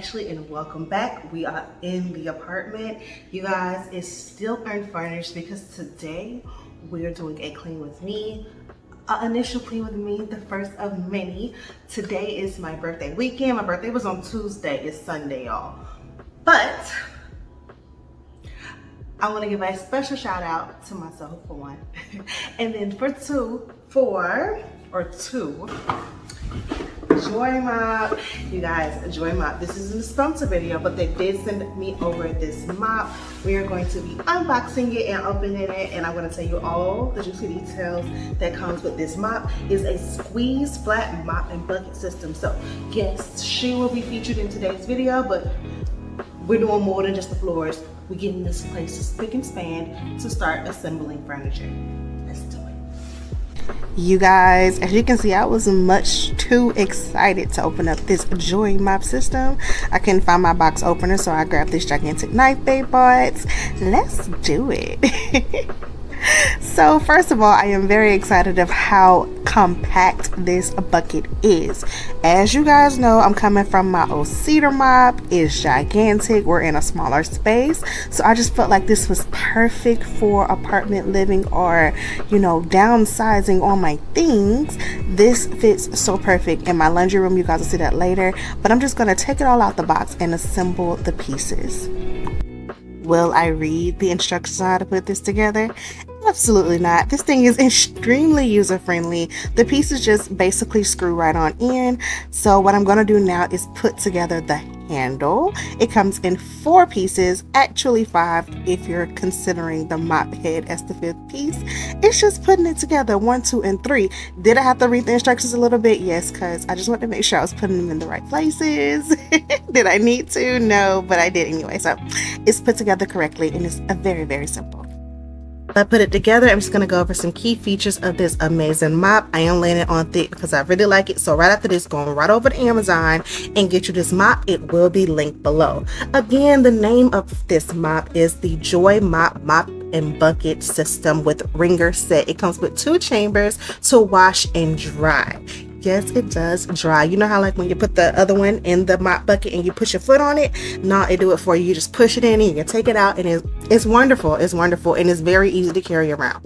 Ashley and welcome back. We are in the apartment. You guys, it's still unfurnished because today we're doing a clean with me. Initial clean with me, the first of many. Today is my birthday weekend. My birthday was on Tuesday. It's Sunday, y'all. But I want to give a special shout out to myself for one. And then for two, Joymoop. You guys, Joymoop. This isn't a sponsor video, but they did send me over this mop. We are going to be unboxing it and opening it, and I'm going to tell you all the juicy details that comes with this mop. It's a squeeze flat mop and bucket system. So yes, she will be featured in today's video, but we're doing more than just the floors. We're getting this place spick and span to start assembling furniture. Let's do it. You guys, as you can see, I was much too excited to open up this Joymoop system. I couldn't find my box opener, so I grabbed this gigantic knife they bought. Let's do it. So first of all, I am very excited of how compact this bucket is. As you guys know, I'm coming from my old cedar mop. It's gigantic. We're in a smaller space, so I just felt like this was perfect for apartment living or, you know, downsizing all my things. This fits so perfect in my laundry room. You guys will see that later, but I'm just going to take it all out the box and assemble the pieces. Will I read the instructions on how to put this together? Absolutely not. This thing is extremely user-friendly. The pieces just basically screw right on in. So what I'm going to do now is put together the handle. It comes in 4 pieces, actually 5 if you're considering the mop head as the 5th piece. It's just putting it together, 1, 2, and 3. Did I have to read the instructions a little bit? Yes, because I just wanted to make sure I was putting them in the right places. Did I need to? No, but I did anyway. So it's put together correctly, and it's very, very simple. I put it together. I'm just going to go over some key features of this amazing mop. I am laying it on thick because I really like it. So right after this, going right over to Amazon and get you this mop. It will be linked below. Again, the name of this mop is the Joymoop Mop and Bucket System with Wringer Set. It comes with 2 chambers to wash and dry. Yes, it does dry. You know how like when you put the other one in the mop bucket and you push your foot on it? No, it do it for you. You just push it in and you can take it out, and it's wonderful. It's wonderful, and it's very easy to carry around.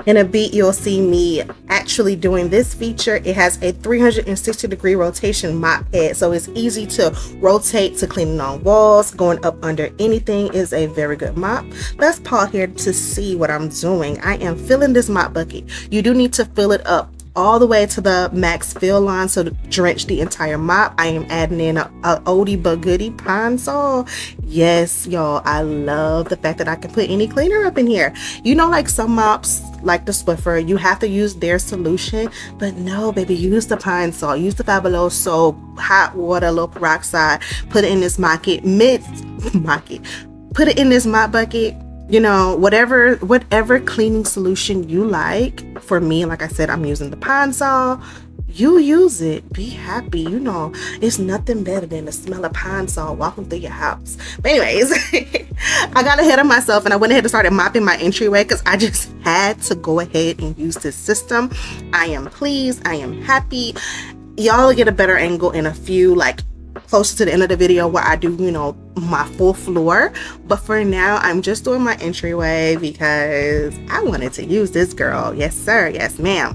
In a bit, you'll see me actually doing this feature. It has a 360-degree rotation mop head, so it's easy to rotate to cleaning on walls. Going up under anything is a very good mop. Let's pause here to see what I'm doing. I am filling this mop bucket. You do need to fill it up all the way to the max fill line, so to drench the entire mop. I am adding in a oldie but goodie Pine Sol. Yes, y'all, I love the fact that I can put any cleaner up in here. You know, like some mops, like the Swiffer, you have to use their solution, but no, baby, use the Pine Sol, use the Fabulous soap, hot water, low peroxide, put it in this put it in this mop bucket. You know, whatever cleaning solution you like. For me, like I said, I'm using the Pine Sol. You use it. Be happy. You know, it's nothing better than the smell of Pine Sol walking through your house. But anyways, I got ahead of myself and I went ahead and started mopping my entryway because I just had to go ahead and use this system. I am pleased. I am happy. Y'all will get a better angle in a few, like, closer to the end of the video where I do, you know, my full floor. But for now, I'm just doing my entryway because I wanted to use this girl. Yes, sir. Yes, ma'am.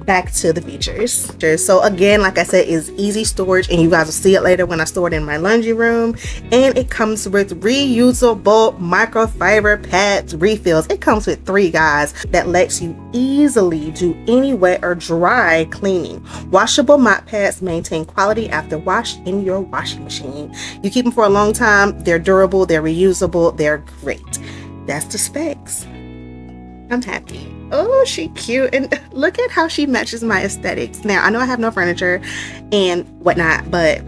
Back to the features. So again, like I said, it's easy storage, and you guys will see it later when I store it in my laundry room. And it comes with reusable microfiber pads refills. It comes with 3, guys, that lets you easily do any wet or dry cleaning. Washable mop pads maintain quality after wash in your washing machine. You keep them for a long time. They're durable, they're reusable, they're great. That's the specs. I'm happy. Oh, she cute, and look at how she matches my aesthetics. Now, I know I have no furniture and whatnot, but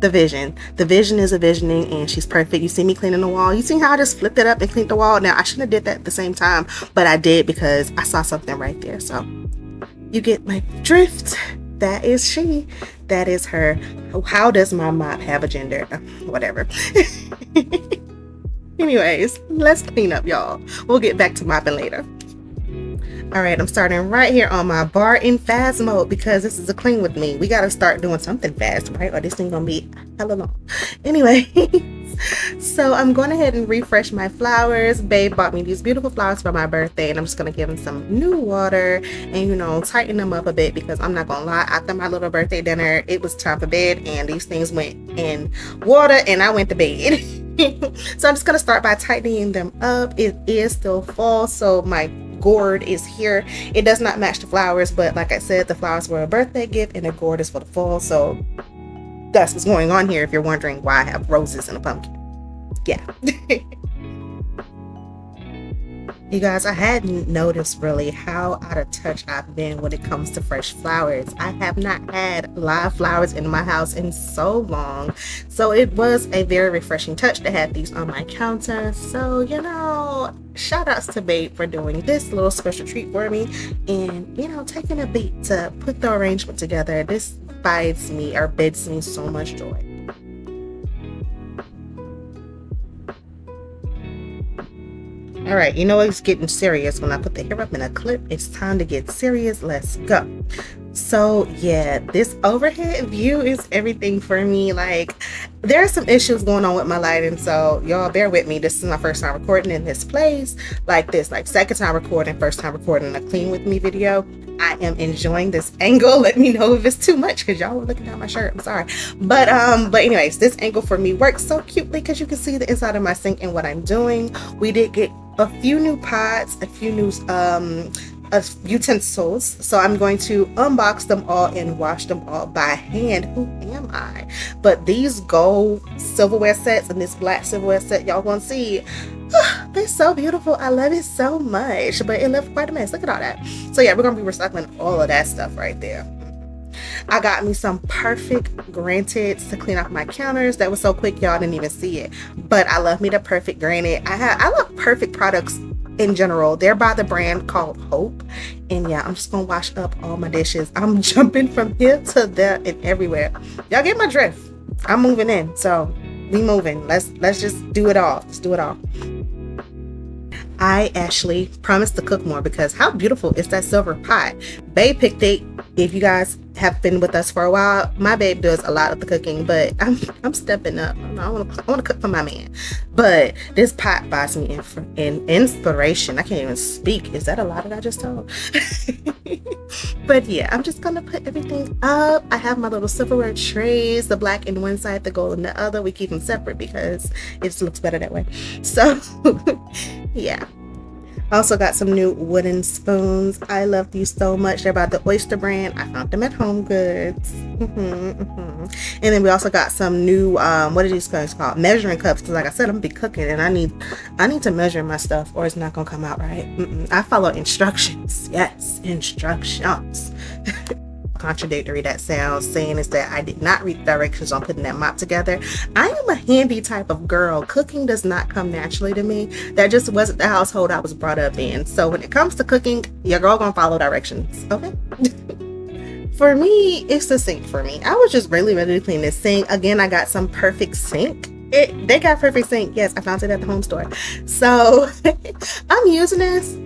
the vision is a visioning, and she's perfect. You see me cleaning the wall. You see how I just flipped it up and cleaned the wall? Now, I shouldn't have did that at the same time, but I did because I saw something right there. So you get my drift. That is she. That is her. How does my mop have a gender? Whatever. Anyways, let's clean up, y'all. We'll get back to mopping later. All right, I'm starting right here on my bar in fast mode because this is a clean with me. We got to start doing something fast, right? Or this thing gonna be hella long. Anyway, so I'm going ahead and refresh my flowers. Babe bought me these beautiful flowers for my birthday, and I'm just gonna give them some new water and, you know, tighten them up a bit because I'm not gonna lie, after my little birthday dinner, it was time for bed and these things went in water and I went to bed. So I'm just gonna start by tightening them up. It is still fall, so my gourd is here. It does not match the flowers, but like I said, the flowers were a birthday gift and the gourd is for the fall, so that's what's going on here if you're wondering why I have roses and a pumpkin. Yeah. You guys, I hadn't noticed really how out of touch I've been when it comes to fresh flowers. I have not had live flowers in my house in so long. So it was a very refreshing touch to have these on my counter. So, you know, shout outs to Babe for doing this little special treat for me and, you know, taking a beat to put the arrangement together. This bids me so much joy. All right, you know it's getting serious when I put the hair up in a clip. It's time to get serious. Let's go. So yeah, this overhead view is everything for me. Like, there are some issues going on with my lighting, so y'all bear with me. This is my first time recording in this place like this, like second time recording, first time recording a clean with me video. I am enjoying this angle. Let me know if it's too much because y'all were looking down my shirt. I'm sorry, but anyways, this angle for me works so cutely because you can see the inside of my sink and what I'm doing. We did get a few new pots, a few new utensils, so I'm going to unbox them all and wash them all by hand. Who am I? But these gold silverware sets and this black silverware set y'all gonna see, they're so beautiful. I love it so much, but it left quite a mess. Look at all that. So yeah, we're gonna be recycling all of that stuff right there. I got me some perfect granite's to clean off my counters. That was so quick y'all didn't even see it, but I love me the perfect granite. I love perfect products in general. They're by the brand called Hope, and yeah, I'm just gonna wash up all my dishes. I'm jumping from here to there and everywhere. Y'all get my drift. I'm moving in, so we moving. Let's just do it all. Let's do it all. I actually promised to cook more because how beautiful is that silver pot? Babe picked it. If you guys have been with us for a while, my babe does a lot of the cooking, but I'm stepping up. I want to cook for my man. But this pot buys me in inspiration. I can't even speak. Is that a lie that I just told? But yeah, I'm just gonna put everything up. I have my little silverware trays, the black in one side, the gold in the other. We keep them separate because it just looks better that way. So yeah. I also got some new wooden spoons. I love these so much. They're by the Oyster brand. I found them at Home Goods. And then we also got some new what are these guys called? Measuring cups, because like I said, I'm gonna be cooking and I need to measure my stuff or it's not gonna come out right. I follow instructions. Yes, instructions. Contradictory that sounds, saying is that I did not read the directions on putting that mop together. I am a handy type of girl. Cooking does not come naturally to me. That just wasn't the household I was brought up in. So when it comes to cooking, your girl gonna follow directions, okay? For me, it's the sink for me. I was just really ready to clean this sink. Again, I got some perfect sink. They got perfect sink. Yes, I found it at the home store. So I'm using this.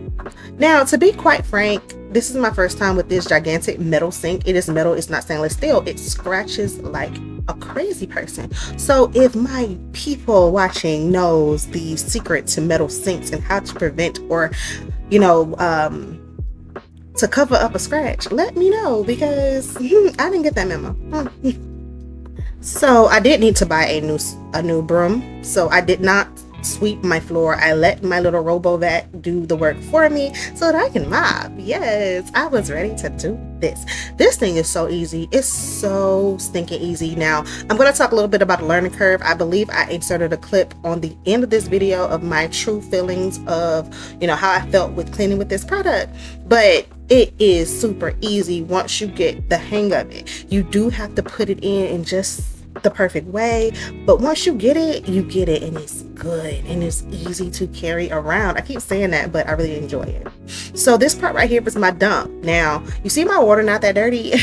Now, to be quite frank, this is my first time with this gigantic metal sink. It is metal, it's not stainless steel. It scratches like a crazy person. So if my people watching knows the secret to metal sinks and how to prevent or, you know, to cover up a scratch, let me know because I didn't get that memo. So I did need to buy a new broom. So I did not sweep my floor. I let my little RoboVac do the work for me so that I can mop. Yes, I was ready to do this. This thing is so easy. It's so stinking easy. Now, I'm going to talk a little bit about the learning curve. I believe I inserted a clip on the end of this video of my true feelings of, you know, how I felt with cleaning with this product. But it is super easy once you get the hang of it. You do have to put it in just the perfect way, but once you get it and it's good and it's easy to carry around. I keep saying that, but I really enjoy it. So this part right here is my dump. Now you see my water not that dirty.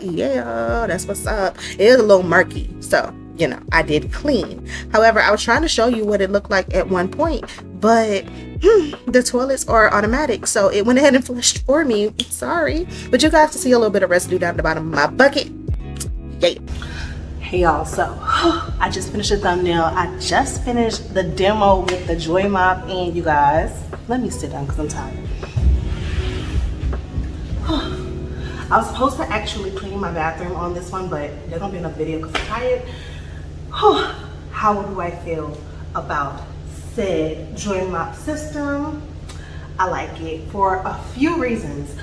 Yeah, that's what's up. It is a little murky, so you know, I did clean. However, I was trying to show you what it looked like at one point, but the toilets are automatic, so it went ahead and flushed for me. Sorry, but you guys can see a little bit of residue down the bottom of my bucket. Yeah. Hey y'all, so I just finished the thumbnail. I just finished the demo with the Joymoop, and you guys, let me sit down because I'm tired. I was supposed to actually clean my bathroom on this one, but there's gonna be enough video because I'm tired. How do I feel about said Joymoop system? I like it for a few reasons.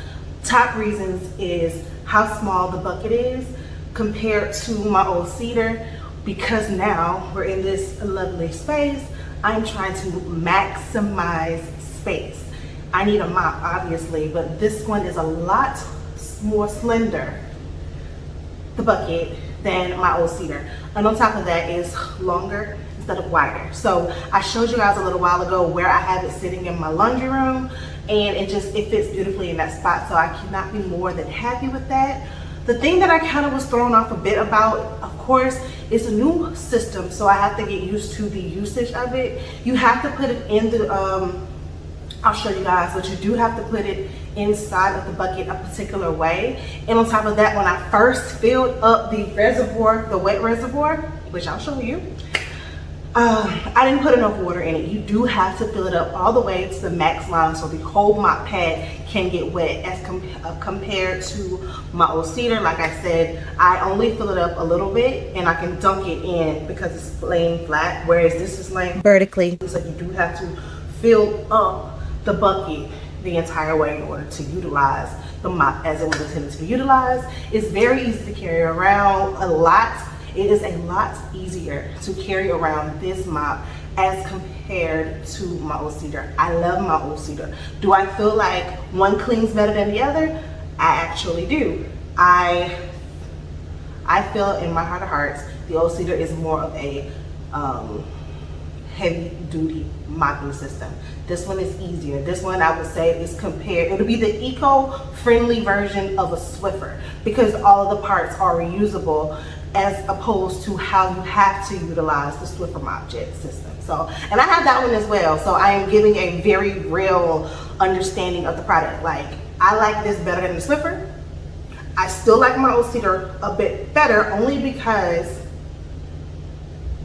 Top reasons is how small the bucket is compared to my old cedar, because now we're in this lovely space. I'm trying to maximize space. I need a mop, obviously, but this one is a lot more slender, the bucket, than my old cedar. And on top of that, is longer instead of wider. So I showed you guys a little while ago where I have it sitting in my laundry room, and it fits beautifully in that spot. So I cannot be more than happy with that. The thing that I kind of was thrown off a bit about, of course, it's a new system, so I have to get used to the usage of it. You have to put it in the, I'll show you guys, but you do have to put it inside of the bucket a particular way. And on top of that, when I first filled up the reservoir, the wet reservoir, which I'll show you, I didn't put enough water in it. You do have to fill it up all the way to the max line so the whole mop pad can get wet, as compared to my old cedar. Like I said, I only fill it up a little bit and I can dunk it in because it's laying flat, whereas this is laying vertically. So you do have to fill up the bucket the entire way in order to utilize the mop as it was intended to be utilized. It's very easy to carry around a lot. It is a lot easier to carry around this mop as compared to my old cedar. I love my old cedar. Do I feel like one cleans better than the other? I actually do. I feel in my heart of hearts, the old cedar is more of a heavy duty mopping system. This one is easier. This one, I would say, is it'll be the eco-friendly version of a Swiffer, because all of the parts are reusable, as opposed to how you have to utilize the Swiffer mop jet system. So, and I have that one as well. So I am giving a very real understanding of the product. Like, I like this better than the Swiffer. I still like my old cedar a bit better, only because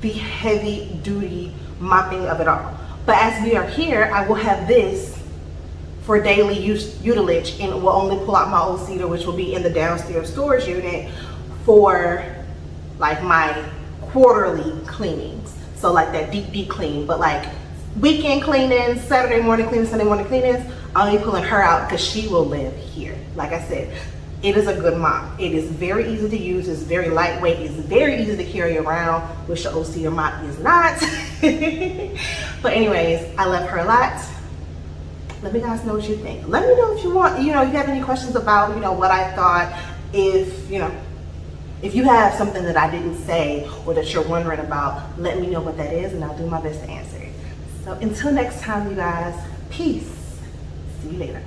the heavy duty mopping of it all. But as we are here, I will have this for daily utilage, and will only pull out my old cedar, which will be in the downstairs storage unit for like my quarterly cleanings. So like that deep clean, but like weekend cleanings, Saturday morning cleanings, Sunday morning cleanings, I'm only pulling her out because she will live here. Like I said, it is a good mop. It is very easy to use. It's very lightweight. It's very easy to carry around, which the old cedar mop is not. But anyways, I love her a lot. Let me guys know what you think. Let me know if you want, you have any questions about, what I thought. If you have something that I didn't say or that you're wondering about, let me know what that is, and I'll do my best to answer it. So until next time, you guys, peace. See you later.